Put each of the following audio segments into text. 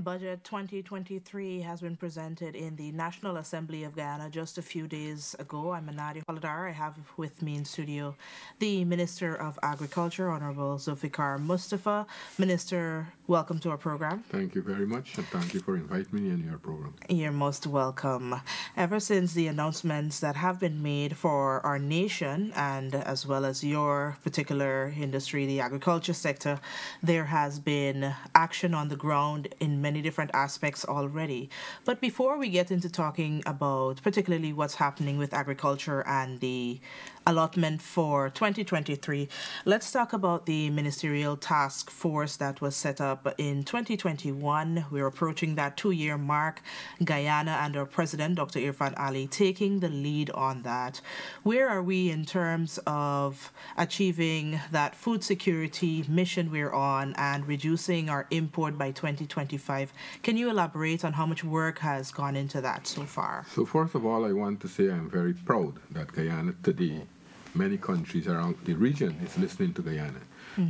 Budget 2023 has been presented in the National Assembly of Guyana just a few days ago. I'm Manadi Holadar. I have with me in studio the Minister of Agriculture, Honorable Zulfikar Mustapha. Minister, welcome to our program. Thank you very much, and thank you for inviting me in your program. You're most welcome. Ever since the announcements that have been made for our nation and as well as your particular industry, the agriculture sector, there has been action on the ground in many different aspects already. But before we get into talking about particularly what's happening with agriculture and the allotment for 2023, let's talk about the ministerial task force that was set up in 2021. We're approaching that 2-year mark. Guyana and our president, Dr. Irfan Ali, taking the lead on that. Where are we in terms of achieving that food security mission we're on and reducing our import by 2025? Can you elaborate on how much work has gone into that so far? So first of all, I want to say I'm very proud that Guyana today, many countries around the region is listening to Guyana.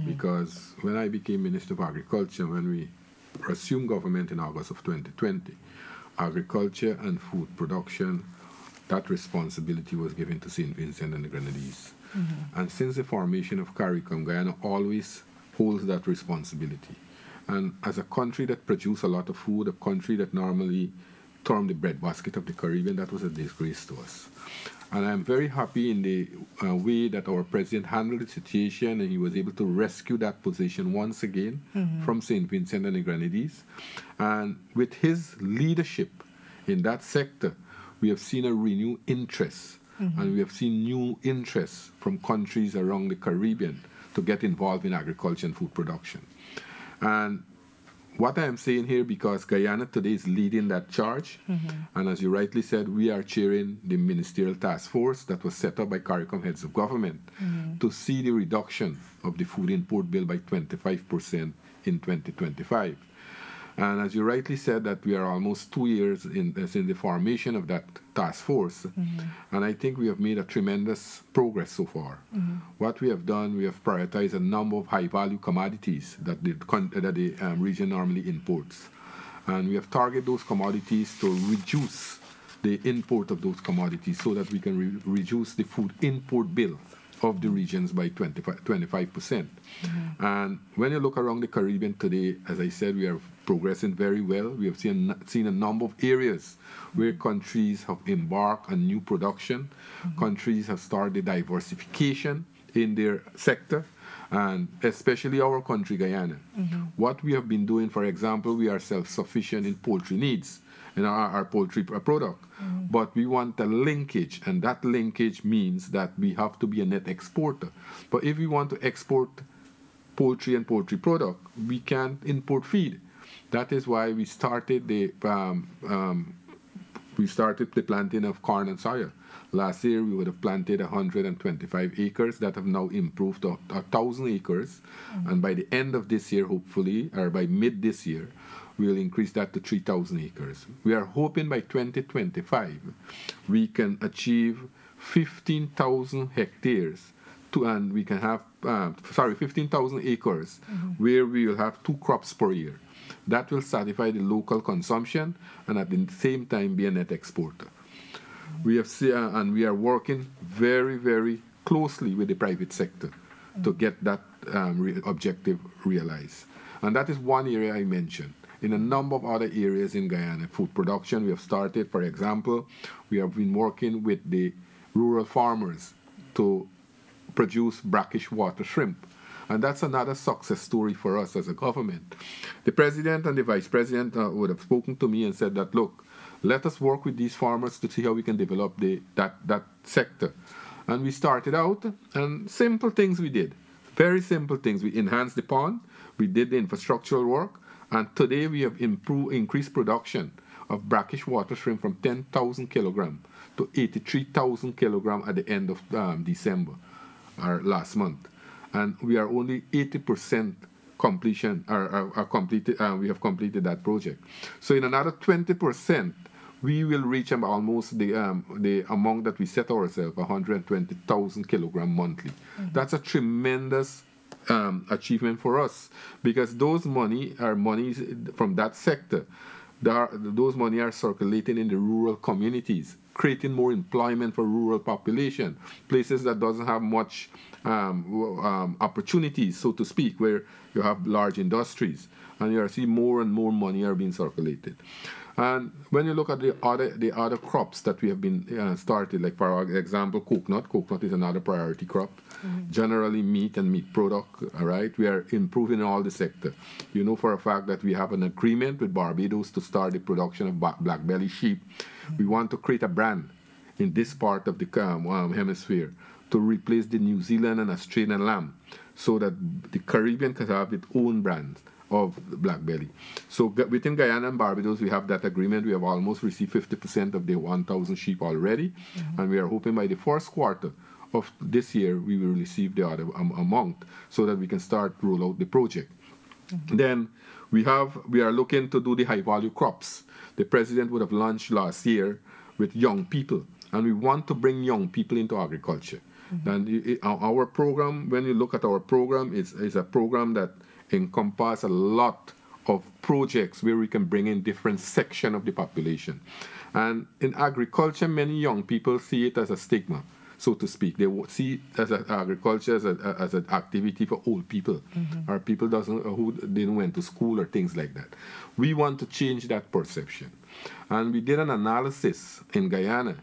Because when I became Minister of Agriculture, when we assumed government in August of 2020, agriculture and food production, that responsibility was given to St. Vincent and the Grenadines. And since the formation of CARICOM, Guyana always holds that responsibility. And as a country that produces a lot of food, a country that normally termed the breadbasket of the Caribbean, that was a disgrace to us. And I'm very happy in the way that our president handled the situation, and he was able to rescue that position once again from St. Vincent and the Grenadines. And with his leadership in that sector, we have seen a renewed interest, and we have seen new interests from countries around the Caribbean to get involved in agriculture and food production. And what I am saying here, because Guyana today is leading that charge, and as you rightly said, we are chairing the ministerial task force that was set up by CARICOM heads of government to see the reduction of the food import bill by 25% in 2025. And as you rightly said, that we are almost 2 years in the formation of that task force, and I think we have made a tremendous progress so far. What we have done, we have prioritized a number of high-value commodities that the region normally imports, and we have targeted those commodities to reduce the import of those commodities so that we can reduce the food import bill of the regions by 25%. And when you look around the Caribbean today, as I said, we are progressing very well. We have seen a number of areas where countries have embarked on new production. Countries have started diversification in their sector, and especially our country, Guyana. What we have been doing, for example, we are self-sufficient in poultry needs, in our poultry product. But we want a linkage, and that linkage means that we have to be a net exporter. But if we want to export poultry and poultry product, we can't import feed. That is why we started the planting of corn and soya. Last year we would have planted 125 acres that have now improved to 1,000 acres, and by the end of this year, hopefully, or by mid this year, we'll increase that to 3,000 acres. We are hoping by 2025 we can achieve 15,000 hectares and we can have 15,000 acres where we will have 2 crops per year. That will satisfy the local consumption and at the same time be a net exporter. We have and we are working very, very closely with the private sector to get that objective realized. And that is one area I mentioned. In a number of other areas in Guyana, food production, we have started, for example, we have been working with the rural farmers to produce brackish water shrimp. And that's another success story for us as a government. The president and the vice president would have spoken to me and said that, look, let us work with these farmers to see how we can develop that sector. And we started out, and simple things we did. Very simple things. We enhanced the pond, we did the infrastructural work, and today we have increased production of brackish water shrimp from 10,000 kilogram to 83,000 kilogram at the end of December, or last month. And we are only 80% completion, completed. We have completed that project. So in another 20%, we will reach almost the amount that we set ourselves, 120,000 kilogram monthly. That's a tremendous achievement for us, because those money are monies from that sector. Those money are circulating in the rural communities, creating more employment for rural population, places that doesn't have much opportunities, so to speak, where you have large industries, and you are seeing more and more money are being circulated. And when you look at the other crops that we have been started, like for example, coconut is another priority crop. Generally, meat and meat product. All right, we are improving all the sector. You know for a fact that we have an agreement with Barbados to start the production of black belly sheep. We want to create a brand in this part of the hemisphere to replace the New Zealand and Australian lamb, so that the Caribbean can have its own brand of black belly. So within Guyana and Barbados, we have that agreement. We have almost received 50% of the 1,000 sheep already, and we are hoping by the first quarter of this year we will receive the other amount, so that we can start roll out the project. Then we are looking to do the high value crops. The president would have launched last year with young people, and we want to bring young people into agriculture. And our program, when you look at our program, is a program that encompasses a lot of projects where we can bring in different sections of the population. And in agriculture, many young people see it as a stigma, so to speak. They see it as agriculture as an activity for old people, or people who didn't went to school or things like that. We want to change that perception. And we did an analysis in Guyana,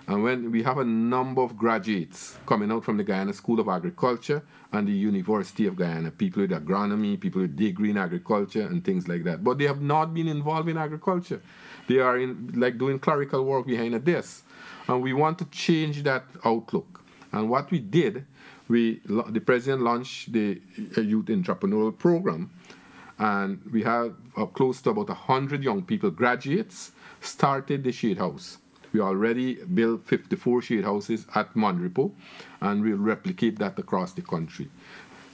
and when we have a number of graduates coming out from the Guyana School of Agriculture and the University of Guyana, people with agronomy, people with degree in agriculture and things like that. But they have not been involved in agriculture. They are doing clerical work behind a desk. And we want to change that outlook. And what we did, the president launched the Youth Entrepreneurial Program, and we have close to about 100 young people, graduates, started the shade house. We already built 54 shade houses at Monrepo, and we'll replicate that across the country.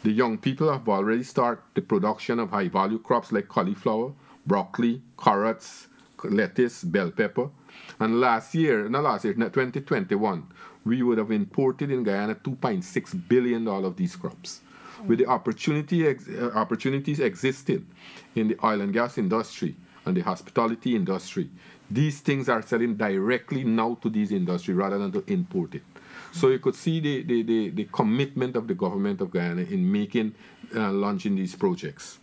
The young people have already started the production of high-value crops like cauliflower, broccoli, carrots, lettuce, bell pepper. And 2021, we would have imported in Guyana $2.6 billion of these crops. With the opportunities existing in the oil and gas industry and the hospitality industry, these things are selling directly now to these industries rather than to import it. So you could see the commitment of the government of Guyana in launching these projects.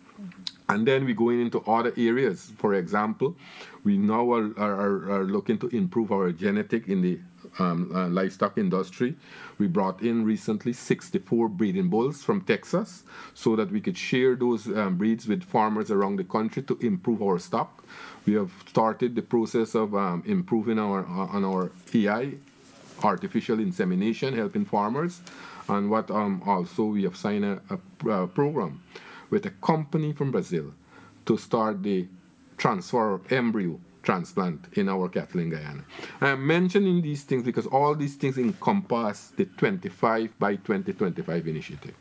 And then we're going into other areas. For example, we now are looking to improve our genetic in the livestock industry. We brought in recently 64 breeding bulls from Texas, so that we could share those breeds with farmers around the country to improve our stock. We have started the process of improving our AI, artificial insemination, helping farmers. And what also we have signed a program with a company from Brazil to start the transfer of embryo transplant in our cattle in Guyana. I'm mentioning these things because all these things encompass the 25 by 2025 initiative.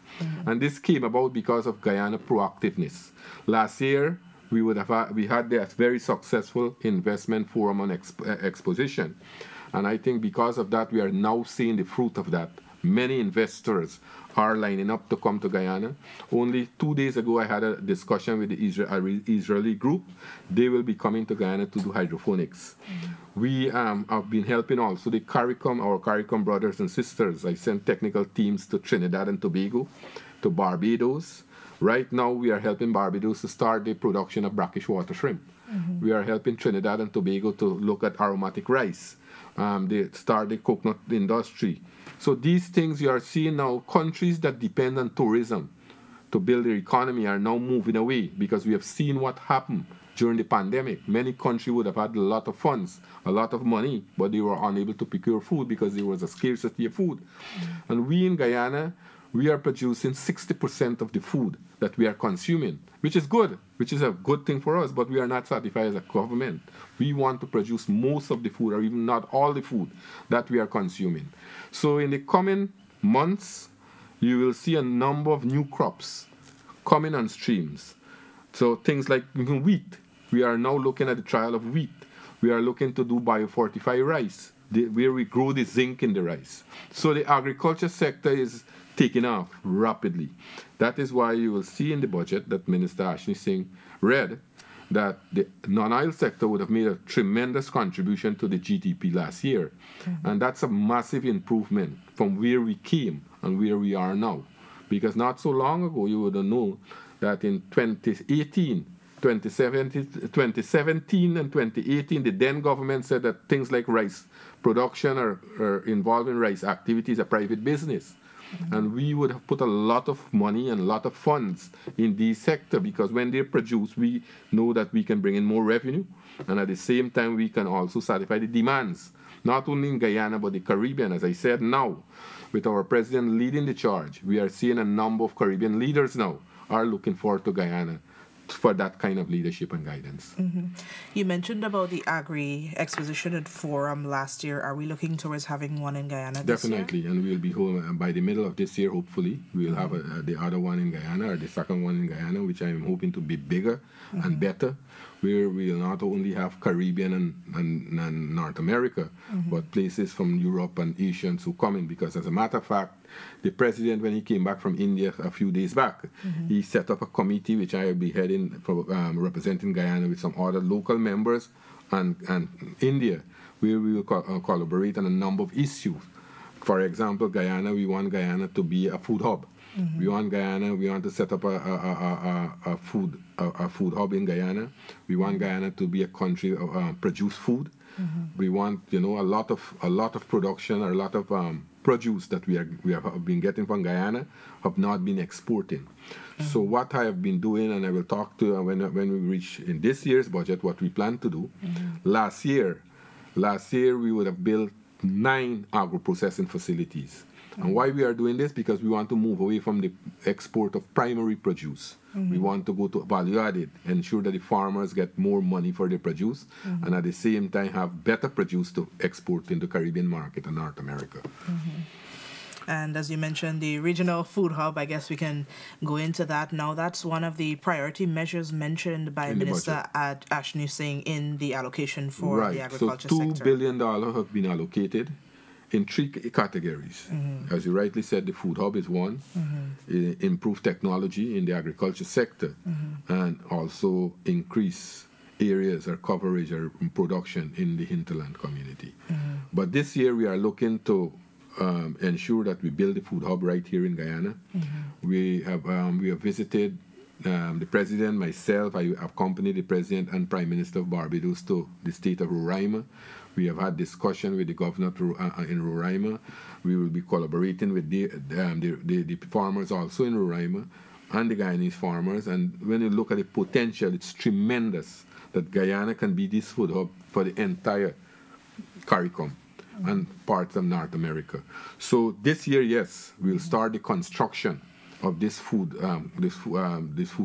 And this came about because of Guyana proactiveness. Last year, we had that very successful investment forum on exposition. And I think because of that, we are now seeing the fruit of that. Many investors are lining up to come to Guyana. Only 2 days ago, I had a discussion with the Israeli group. They will be coming to Guyana to do hydroponics. We have been helping also our CARICOM brothers and sisters. I sent technical teams to Trinidad and Tobago, to Barbados. Right now, we are helping Barbados to start the production of brackish water shrimp. We are helping Trinidad and Tobago to look at aromatic rice. They start the coconut industry. So these things you are seeing now, countries that depend on tourism to build their economy are now moving away, because we have seen what happened during the pandemic. Many countries would have had a lot of funds, a lot of money, but they were unable to procure food because there was a scarcity of food. And we in Guyana, we are producing 60% of the food that we are consuming, which is good, which is a good thing for us, but we are not satisfied as a government. We want to produce most of the food, or even not all the food that we are consuming. So in the coming months, you will see a number of new crops coming on streams. So things like even wheat. We are now looking at the trial of wheat. We are looking to do biofortified rice, where we grow the zinc in the rice. So the agriculture sector is taking off rapidly. That is why you will see in the budget that Minister Ashley Singh read that the non-oil sector would have made a tremendous contribution to the GDP last year. And that's a massive improvement from where we came and where we are now. Because not so long ago, you would have known that in 2017 and 2018, the then government said that things like rice production or involving rice activities are private business. And we would have put a lot of money and a lot of funds in these sector because when they produce, we know that we can bring in more revenue. And at the same time, we can also satisfy the demands, not only in Guyana, but the Caribbean. As I said now, with our president leading the charge, we are seeing a number of Caribbean leaders now are looking forward to Guyana for that kind of leadership and guidance. You mentioned about the Agri Exposition and Forum last year. Are we looking towards having one in Guyana this Definitely, year? and we'll be home by the middle of this year, hopefully. We'll have the other one in Guyana, or the second one in Guyana, which I'm hoping to be bigger and better, where we'll not only have Caribbean and North America, but places from Europe and Asians who come in, because as a matter of fact, the president, when he came back from India a few days back, he set up a committee which I will be heading for representing Guyana with some other local members and India, where we will collaborate on a number of issues. For example, Guyana, we want Guyana to be a food hub. We want to set up a food hub in Guyana. We want Guyana to be a country of produce food. We want, a lot of production, or a lot of produce that we have been getting from Guyana have not been exporting. So what I have been doing, and I will talk to when we reach in this year's budget what we plan to do. Last year we would have built 9 agro-processing facilities. And why we are doing this? Because we want to move away from the export of primary produce. We want to go to value added, ensure that the farmers get more money for their produce, and at the same time have better produce to export in the Caribbean market and North America. And as you mentioned, the regional food hub, I guess we can go into that now. That's one of the priority measures mentioned by Minister Ashley Singh in the allocation for the agriculture sector. So $2 billion have been allocated in 3 categories. As you rightly said, the food hub is one, improve technology in the agriculture sector, and also increase areas or coverage or production in the hinterland community. But this year we are looking to ensure that we build the food hub right here in Guyana. We have visited the president, myself. I accompanied the president and prime minister of Barbados to the state of Roraima. We have had discussion with the governor in Roraima. We will be collaborating with the farmers also in Roraima and the Guyanese farmers. And when you look at the potential, it's tremendous that Guyana can be this food hub for the entire CARICOM and parts of North America. So this year, yes, we'll start the construction of this food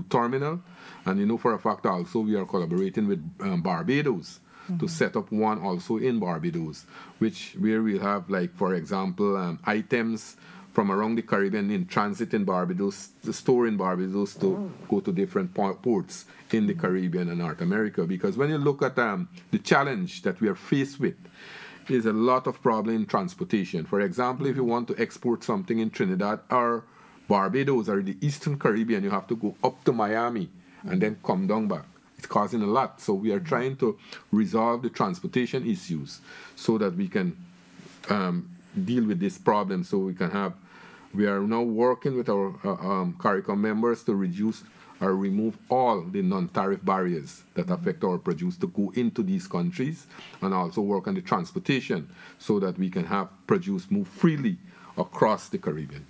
terminal. And for a fact also we are collaborating with Barbados to set up one also in Barbados, where we'll have, like, for example, items from around the Caribbean in transit in Barbados, the store in Barbados to go to different ports in the Caribbean and North America. Because when you look at the challenge that we are faced with, is a lot of problem in transportation. For example, if you want to export something in Trinidad or Barbados or the Eastern Caribbean, you have to go up to Miami and then come down back. It's causing a lot. So we are trying to resolve the transportation issues so that we can deal with this problem. So we are now working with our CARICOM members to reduce or remove all the non-tariff barriers that affect our produce to go into these countries, and also work on the transportation so that we can have produce move freely across the Caribbean.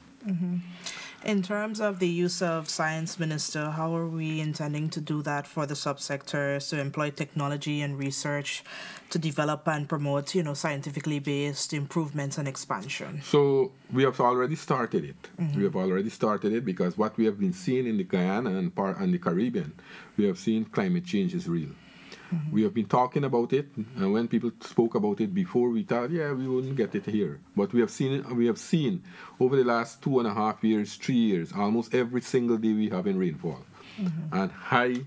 In terms of the use of science, Minister, how are we intending to do that for the subsectors, to employ technology and research to develop and promote, scientifically based improvements and expansion? So we have already started it. We have already started it because what we have been seeing in the Guyana and the Caribbean, we have seen climate change is real. We have been talking about it, and when people spoke about it before, we thought, we wouldn't get it here. But we have seen over the last 2.5 years, 3 years, almost every single day we have in rainfall, and high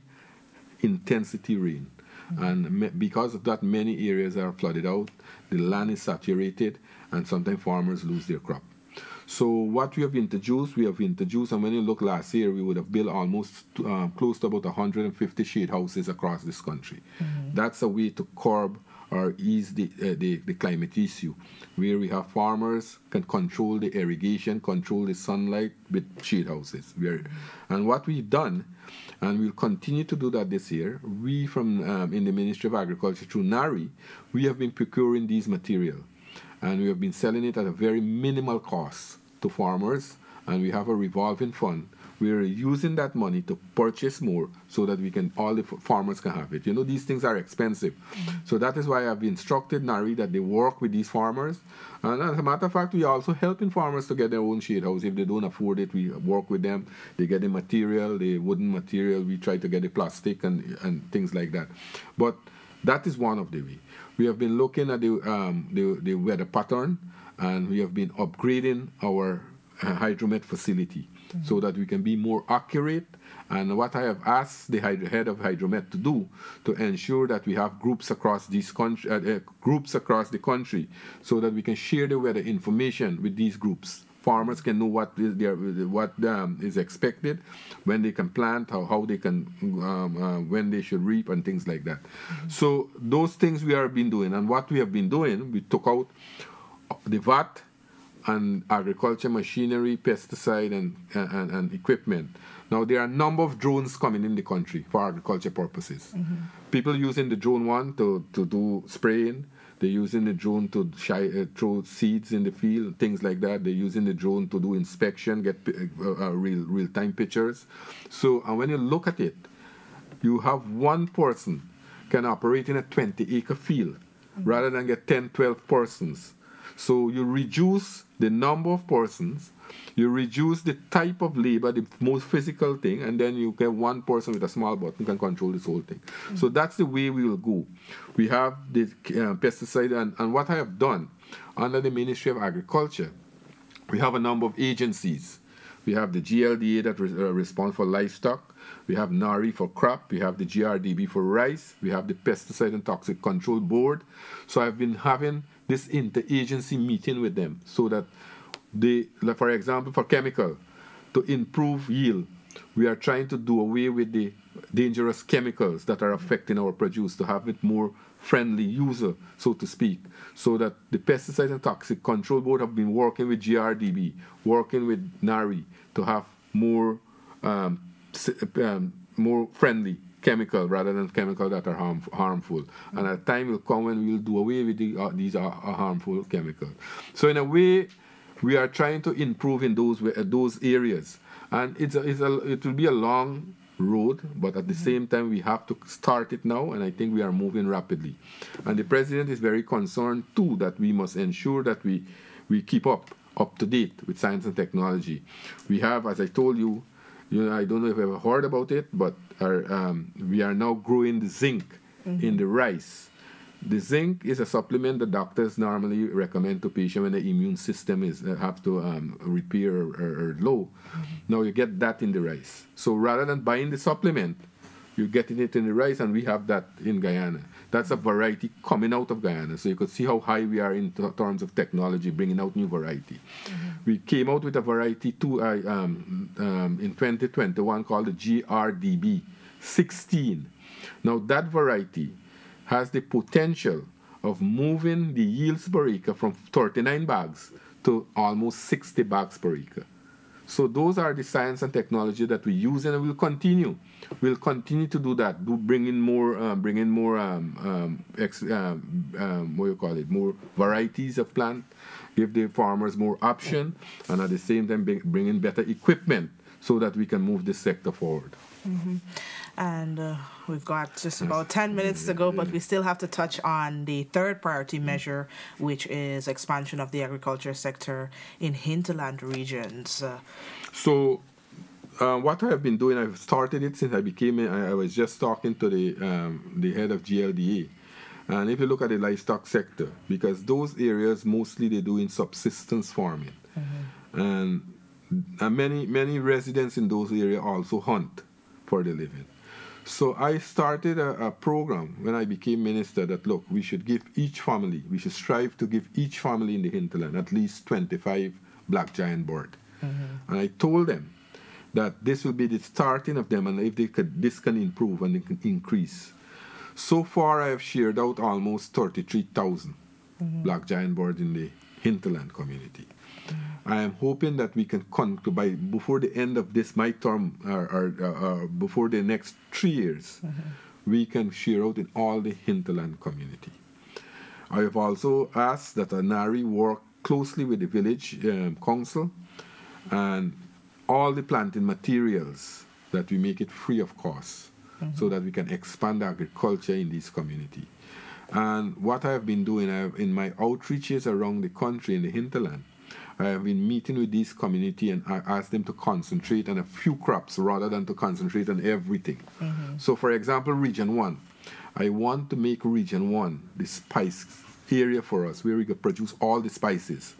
intensity rain. And because of that, many areas are flooded out, the land is saturated, and sometimes farmers lose their crop. So what we have introduced, and when you look last year, we would have built almost close to about 150 shade houses across this country. That's a way to curb or ease the climate issue, where we have farmers can control the irrigation, control the sunlight with shade houses. And what we've done, and we'll continue to do that this year, we from in the Ministry of Agriculture through NARI, we have been procuring these materials, and we have been selling it at a very minimal cost to farmers, and we have a revolving fund. We're using that money to purchase more so that all the farmers can have it. You know, these things are expensive. So that is why I've instructed NARI that they work with these farmers. And as a matter of fact, we are also helping farmers to get their own shade house. If they don't afford it, we work with them. They get the material, the wooden material. We try to get the plastic and things like that. But that is one of the way. We have been looking at the weather pattern, and we have been upgrading our hydromet facility so that we can be more accurate. And what I have asked the head of hydromet to do to ensure that we have groups across the country so that we can share the weather information with these groups. Farmers can know what is expected, when they can plant, how they can, when they should reap, and things like that. So those things we have been doing, and what we have been doing, we took out the VAT and agriculture machinery, pesticide, and equipment. Now, there are a number of drones coming in the country for agriculture purposes. People using the drone one to do spraying. They're using the drone to throw seeds in the field, things like that. They're using the drone to do inspection, get real-time pictures. So, and when you look at it, you have one person can operate in a 20-acre field rather than get 10, 12 persons. So you reduce the number of persons, you reduce the type of labor, the most physical thing, and then you get one person with a small button can control this whole thing. So that's the way we will go. We have the pesticide, and what I have done under the Ministry of Agriculture, we have a number of agencies. We have the GLDA that responds for livestock. We have NARI for crop. We have the GRDB for rice. We have the Pesticide and Toxic Control Board. So I've been having this interagency meeting with them so that like for example, for chemical, to improve yield, we are trying to do away with the dangerous chemicals that are affecting our produce to have it more friendly user, so to speak, so that the Pesticide and Toxic Control Board have been working with GRDB, working with NARI to have more friendly chemical rather than chemical that are harmful. And a time will come when we will do away with these harmful chemicals. So in a way, we are trying to improve in those areas. And it will be a long road, but at the same time, we have to start it now, and I think we are moving rapidly. And the President is very concerned, too, that we must ensure that we keep up to date with science and technology. We have, as I told you, I don't know if you've ever heard about it, but we are now growing the zinc in the rice. The zinc is a supplement that doctors normally recommend to patients when the immune system have to repair or low. Now you get that in the rice. So rather than buying the supplement, you're getting it in the rice, and we have that in Guyana. That's a variety coming out of Guyana. So you could see how high we are in terms of technology, bringing out new variety. We came out with a variety too in 2021 called the GRDB 16. Now that variety has the potential of moving the yields per acre from 39 bags to almost 60 bags per acre. So those are the science and technology that we use, and we'll continue. We'll continue to do that. Bring in more more varieties of plant, give the farmers more option, and at the same time bring in better equipment so that we can move this sector forward. And we've got just about 10 minutes to go, but we still have to touch on the third priority measure, which is expansion of the agriculture sector in hinterland regions. So what I have been doing, I've started it since I was just talking to the head of GLDA. And if you look at the livestock sector, because those areas mostly they do in subsistence farming. And many residents in those areas also hunt for the living. So I started a program when I became minister that, look, we should strive to give each family in the hinterland at least 25 Black Giant Board. And I told them that this will be the starting of them, and if this can improve and it can increase. So far, I have shared out almost 33,000 Black Giant Boards in the hinterland community. I am hoping that we can before the end of this my term, or before the next 3 years, we can share out in all the hinterland community. I have also asked that ANARI work closely with the village council and all the planting materials, that we make it free of cost, so that we can expand agriculture in this community. And what I have been doing, in my outreaches around the country in the hinterland, I have been meeting with this community, and I asked them to concentrate on a few crops rather than to concentrate on everything. So for example, Region 1, I want to make Region 1 the spice area for us, where we can produce all the spices.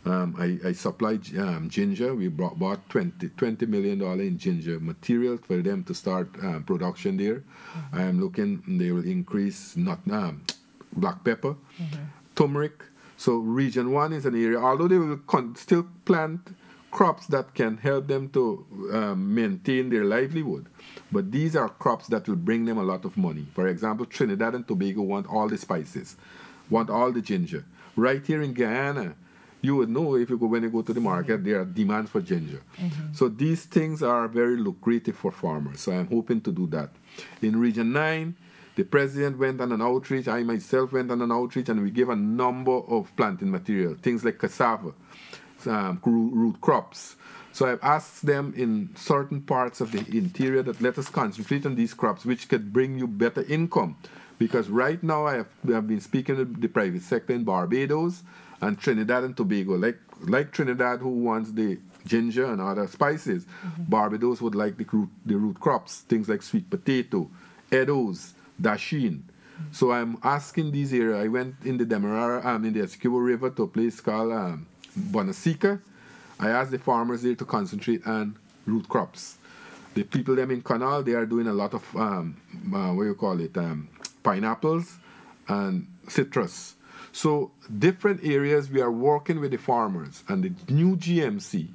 I supplied ginger. We bought $20 million in ginger material for them to start production there. I am looking, they will increase black pepper, turmeric. So Region 1 is an area, although they will still plant crops that can help them to maintain their livelihood, but these are crops that will bring them a lot of money. For example, Trinidad and Tobago want all the spices, want all the ginger. Right here in Guyana, you would know when you go to the market, there are demands for ginger. So these things are very lucrative for farmers. So I'm hoping to do that. In Region 9, the president went on an outreach. I myself went on an outreach, and we gave a number of planting material, things like cassava, root crops. So I've asked them in certain parts of the interior that let us concentrate on these crops, which could bring you better income. Because right now I have been speaking to the private sector in Barbados and Trinidad and Tobago. Like Trinidad, who wants the ginger and other spices, Barbados would like the root crops, things like sweet potato, eddos, dasheen. So I'm asking these areas. I went in the Demerara, in the Essequibo River, to a place called Bonasica. I asked the farmers there to concentrate on root crops. The people them in Canal, they are doing a lot of pineapples and citrus. So different areas we are working with the farmers, and the new GMC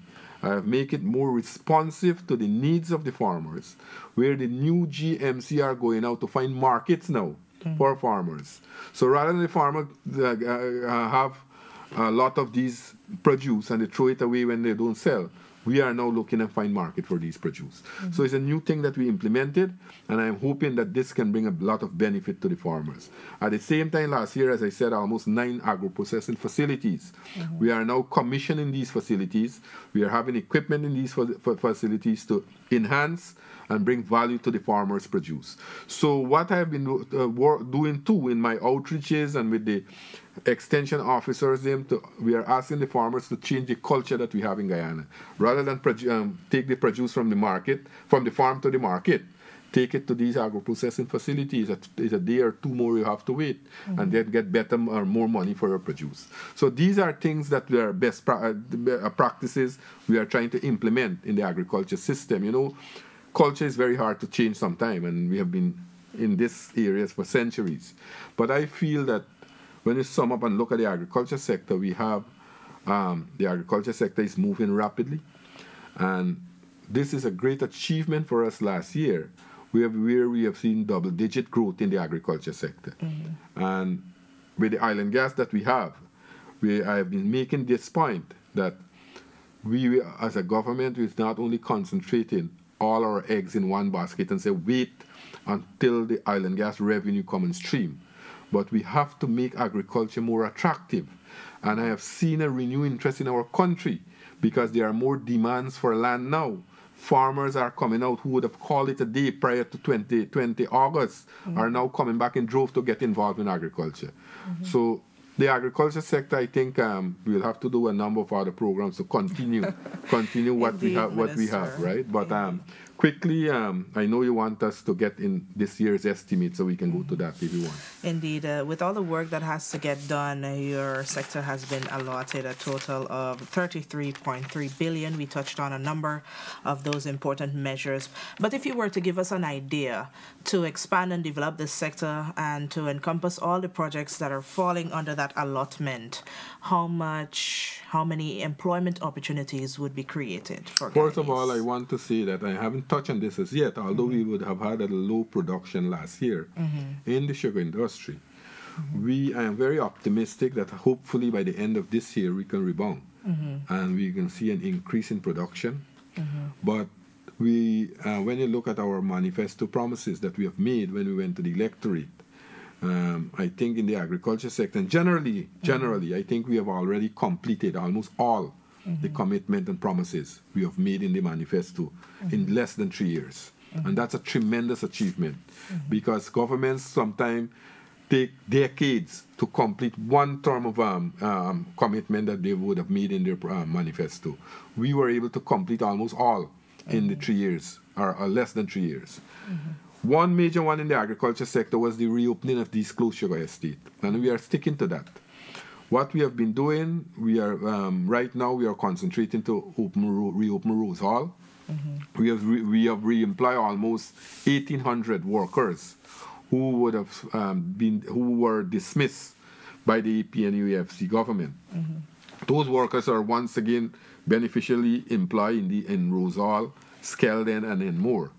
make it more responsive to the needs of the farmers, where the new GMC are going out to find markets now for farmers. So rather than the farmer have a lot of these produce and they throw it away when they don't sell, we are now looking and find market for these produce. So it's a new thing that we implemented, and I'm hoping that this can bring a lot of benefit to the farmers. At the same time, last year, as I said, almost 9 agro-processing facilities. We are now commissioning these facilities. We are having equipment in these facilities to enhance and bring value to the farmers' produce. So what I've been doing too in my outreaches and with the extension officers, we are asking the farmers to change the culture that we have in Guyana. Rather than take the produce from the market, from the farm to the market, take it to these agro-processing facilities. It's a day or two more you have to wait, and then get better or more money for your produce. So these are things that we are best practices we are trying to implement in the agriculture system. You know, culture is very hard to change sometime, and we have been in these areas for centuries. But I feel that when you sum up and look at the agriculture sector, we have the agriculture sector is moving rapidly, and this is a great achievement for us last year, where we have seen double-digit growth in the agriculture sector. And with the island gas that we have, I have been making this point that we, as a government, is not only concentrating all our eggs in one basket and say, wait until the island gas revenue comes in stream, but we have to make agriculture more attractive. And I have seen a renewed interest in our country because there are more demands for land now. Farmers are coming out who would have called it a day prior to 2020 August are now coming back in droves to get involved in agriculture. So the agriculture sector, I think we'll have to do a number of other programs to continue what we have, right? But quickly, I know you want us to get in this year's estimate, so we can go to that if you want. Indeed. With all the work that has to get done, your sector has been allotted a total of 33.3 billion. We touched on a number of those important measures. But if you were to give us an idea to expand and develop this sector and to encompass all the projects that are falling under that allotment, how many employment opportunities would be created for First of Guyanese? all, I want to say that I haven't touched on this as yet, although we would have had a low production last year in the sugar industry. I am very optimistic that hopefully by the end of this year we can rebound and we can see an increase in production. But when you look at our manifesto promises that we have made when we went to the electorate, I think in the agriculture sector, and generally, I think we have already completed almost all the commitment and promises we have made in the manifesto in less than 3 years. And that's a tremendous achievement because governments sometimes take decades to complete one term of commitment that they would have made in their manifesto. We were able to complete almost all in the 3 years, or less than 3 years. One major one in the agriculture sector was the reopening of these closed sugar estates, and we are sticking to that. What we have been doing, we are right now we are concentrating to reopen Rose Hall. We have re-employed almost 1,800 workers who were dismissed by the AP and UAFC government. Those workers are once again beneficially employed in Rose Hall, Skeldon, and in more.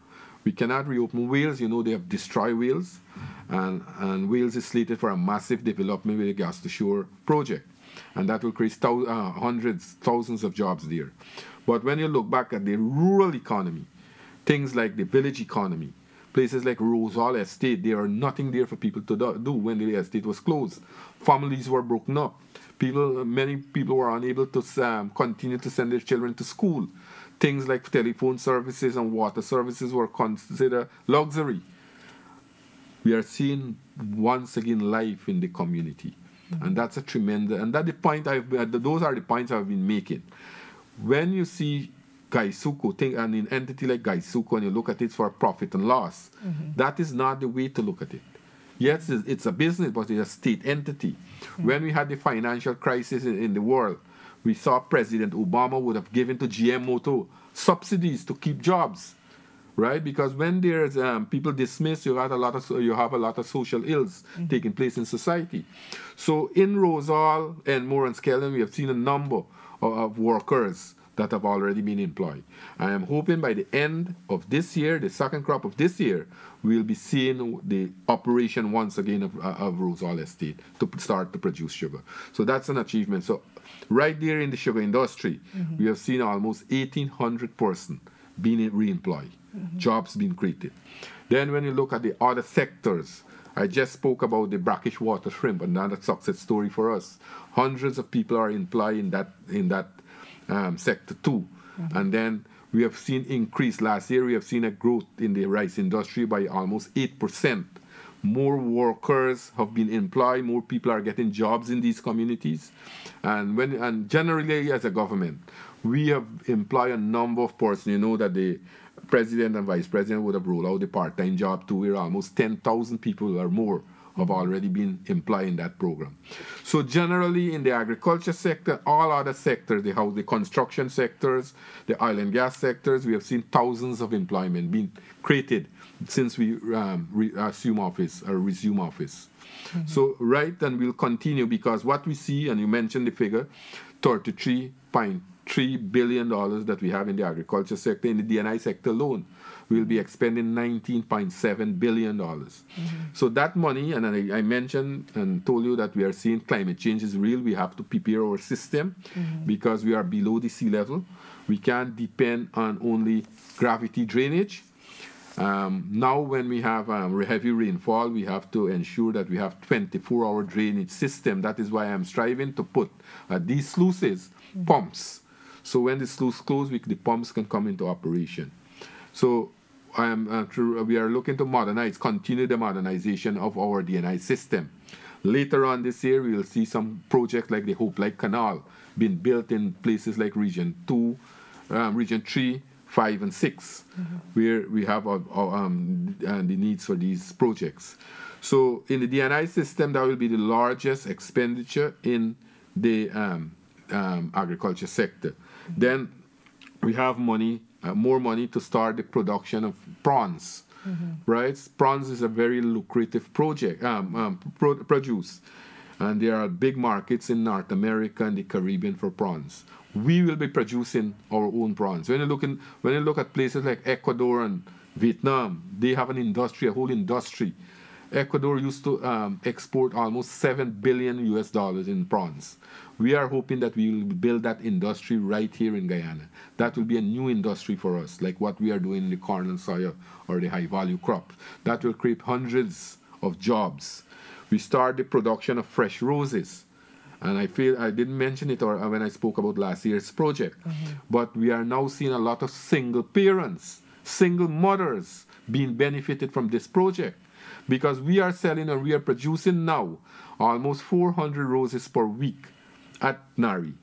We cannot reopen Wales. You know they have destroyed Wales, and Wales is slated for a massive development with the Gas to Shore project, and that will create hundreds, thousands of jobs there. But when you look back at the rural economy, things like the village economy, places like Rose Hall Estate, there are nothing there for people to do when the estate was closed. Families were broken up. Many people were unable to continue to send their children to school. Things like telephone services and water services were considered luxury. We are seeing once again life in the community, and that's a tremendous. And those are the points I've been making. When you see Gaisuko, and an entity like Gaisuko, and you look at it for profit and loss, that is not the way to look at it. Yes, it's a business, but it's a state entity. When we had the financial crisis in the world, we saw President Obama would have given to GM Motor subsidies to keep jobs, right? Because when there's people dismissed, you have a lot of social ills taking place in society. So in Rose Hall and more and Skeldon, we have seen a number of workers that have already been employed. I am hoping by the end of this year, the second crop of this year, we'll be seeing the operation once again of Rose Hall Estate to start to produce sugar. So that's an achievement. So right there in the sugar industry, we have seen almost 1,800 persons being re-employed, jobs being created. Then when you look at the other sectors, I just spoke about the brackish water shrimp, another success story for us. Hundreds of people are employed in that sector too. And then we have seen increase. Last year we have seen a growth in the rice industry by almost 8%. More workers have been employed, more people are getting jobs in these communities. And generally as a government, we have employed a number of persons. You know that the president and vice president would have rolled out the part-time job too, where almost 10,000 people or more have already been employed in that program. So generally in the agriculture sector, all other sectors, the construction sectors, the oil and gas sectors, we have seen thousands of employment being created since we resume office. So and we'll continue, because what we see, and you mentioned the figure, $33.3 billion that we have in the agriculture sector, in the D&I sector alone, we'll be expending $19.7 billion. So that money, and I mentioned and told you that we are seeing climate change is real. We have to prepare our system because we are below the sea level. We can't depend on only gravity drainage. Now when we have heavy rainfall, we have to ensure that we have 24-hour drainage system. That is why I'm striving to put these sluices, pumps. So when the sluice closes, the pumps can come into operation. So we are looking to continue the modernization of our D&I system. Later on this year, we will see some projects like the Hope Light Canal being built in places like Region 2, Region 3, 5 and 6, where we have the needs for these projects. So in the DNI system, that will be the largest expenditure in the agriculture sector. Then we have money, more money to start the production of prawns. Right? Prawns is a very lucrative project, produce. And there are big markets in North America and the Caribbean for prawns. We will be producing our own prawns. When you look at places like Ecuador and Vietnam, they have an industry, a whole industry. Ecuador used to export almost $7 billion in prawns. We are hoping that we will build that industry right here in Guyana. That will be a new industry for us, like what we are doing in the corn and soya or the high-value crop. That will create hundreds of jobs. We start the production of fresh roses. And I feel I didn't mention it when I spoke about last year's project. But we are now seeing a lot of single parents, single mothers being benefited from this project. Because we are selling and we are producing now almost 400 roses per week at Nari.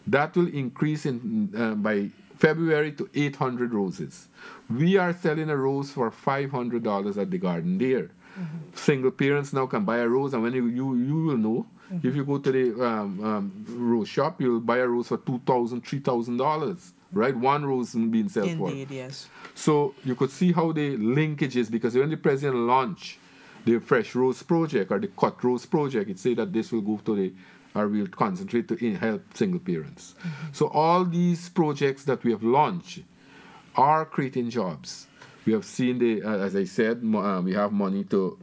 That will increase by February to 800 roses. We are selling a rose for $500 at the garden there. Single parents now can buy a rose, and when you will know, if you go to the rose shop, you'll buy a rose for $2,000, $3,000. Right? One rose being sold for. Indeed, yes. So you could see how the linkage is, because when the president launched the Fresh Rose Project or the Cut Rose Project, it said that this will go to or will concentrate to help single parents. So all these projects that we have launched are creating jobs. We have seen as I said, we have money to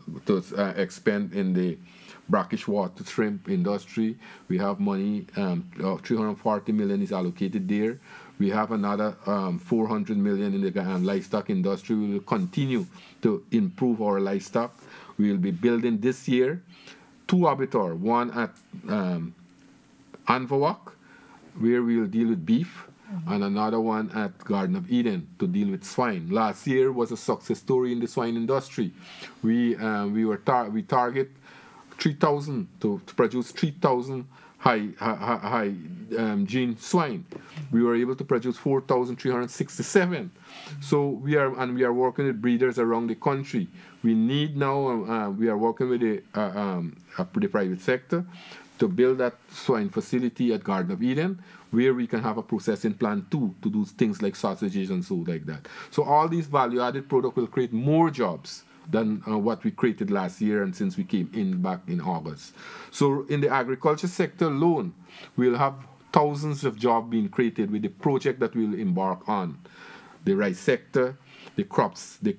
expend in the brackish water shrimp industry. We have money, $340 million is allocated there. We have another $400 million in the livestock industry. We will continue to improve our livestock. We will be building this year 2 abattoirs, one at Anvawak, where we will deal with beef, and another one at Garden of Eden to deal with swine. Last year was a success story in the swine industry. We target 3,000 to produce 3,000 high gene swine. We were able to produce 4,367. So we are working with breeders around the country. We need now. We are working with the private sector to build that swine facility at Garden of Eden, where we can have a processing plant too to do things like sausages and so like that. So all these value-added products will create more jobs than what we created last year and since we came in back in August. So in the agriculture sector alone, we'll have thousands of jobs being created with the project that we'll embark on. The rice sector, the crops, the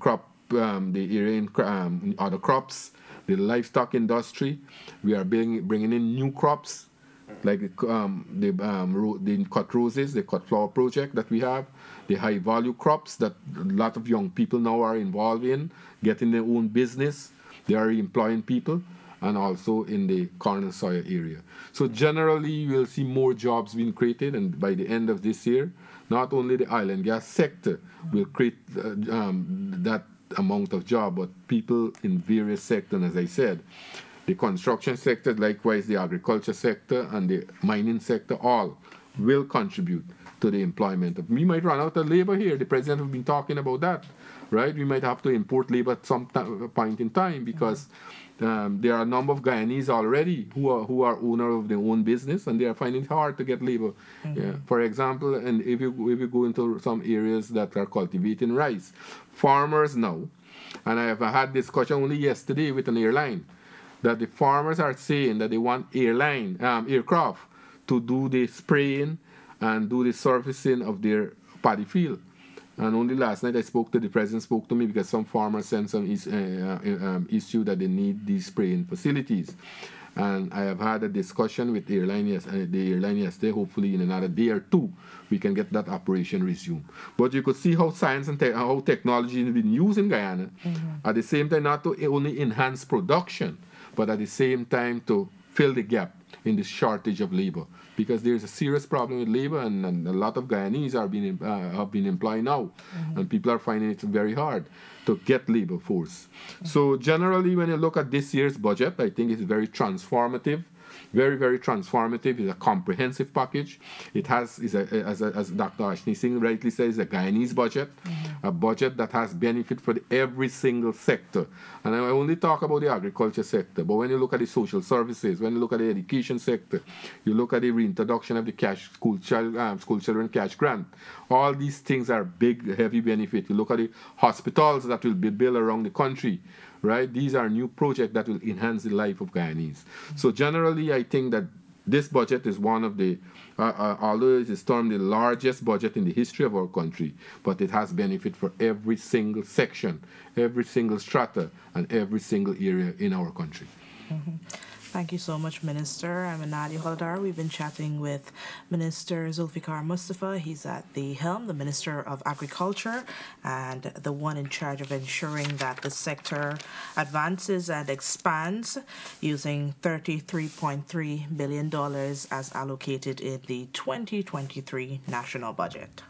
area in other crops, the livestock industry. We are bringing in new crops like the cut roses, the cut flower project that we have, the high value crops that a lot of young people now are involved in, getting their own business. They are employing people, and also in the corn and soya area. So generally, you will see more jobs being created, and by the end of this year, not only the oil and gas sector will create that amount of job, but people in various sectors, as I said. The construction sector, likewise the agriculture sector and the mining sector, all will contribute to the employment. We might run out of labor here. The president has been talking about that, right? We might have to import labor at some point in time because there are a number of Guyanese already who are owner of their own business, and they are finding it hard to get labor. Yeah. For example, and if you go into some areas that are cultivating rice, farmers now, and I have had discussion only yesterday with an airline, that the farmers are saying that they want aircraft to do the spraying and do the servicing of their paddy field. And only last night the president spoke to me because some farmers sent some issue that they need these spraying facilities. And I have had a discussion with the airline yesterday. Hopefully in another day or two, we can get that operation resumed. But you could see how science and how technology has been used in Guyana. At the same time, not to only enhance production, but at the same time to fill the gap in the shortage of labor, because there's a serious problem with labor, and a lot of Guyanese have been employed now, and people are finding it very hard to get labor force. So generally, when you look at this year's budget, I think it's very transformative. very, very transformative. It's a comprehensive package. It has, as Dr. Ashley Singh rightly says, a Guyanese budget, a budget that has benefit for every single sector. And I only talk about the agriculture sector, but when you look at the social services, when you look at the education sector, you look at the reintroduction of the school children cash grant, all these things are big, heavy benefit. You look at the hospitals that will be built around the country, right? These are new projects that will enhance the life of Guyanese. So generally, I think that this budget is one of the, although it is termed the largest budget in the history of our country, but it has benefit for every single section, every single strata, and every single area in our country. Thank you so much, Minister. I'm Nadia Holdar. We've been chatting with Minister Zulfikar Mustapha. He's at the helm, the Minister of Agriculture, and the one in charge of ensuring that the sector advances and expands using $33.3 billion as allocated in the 2023 national budget.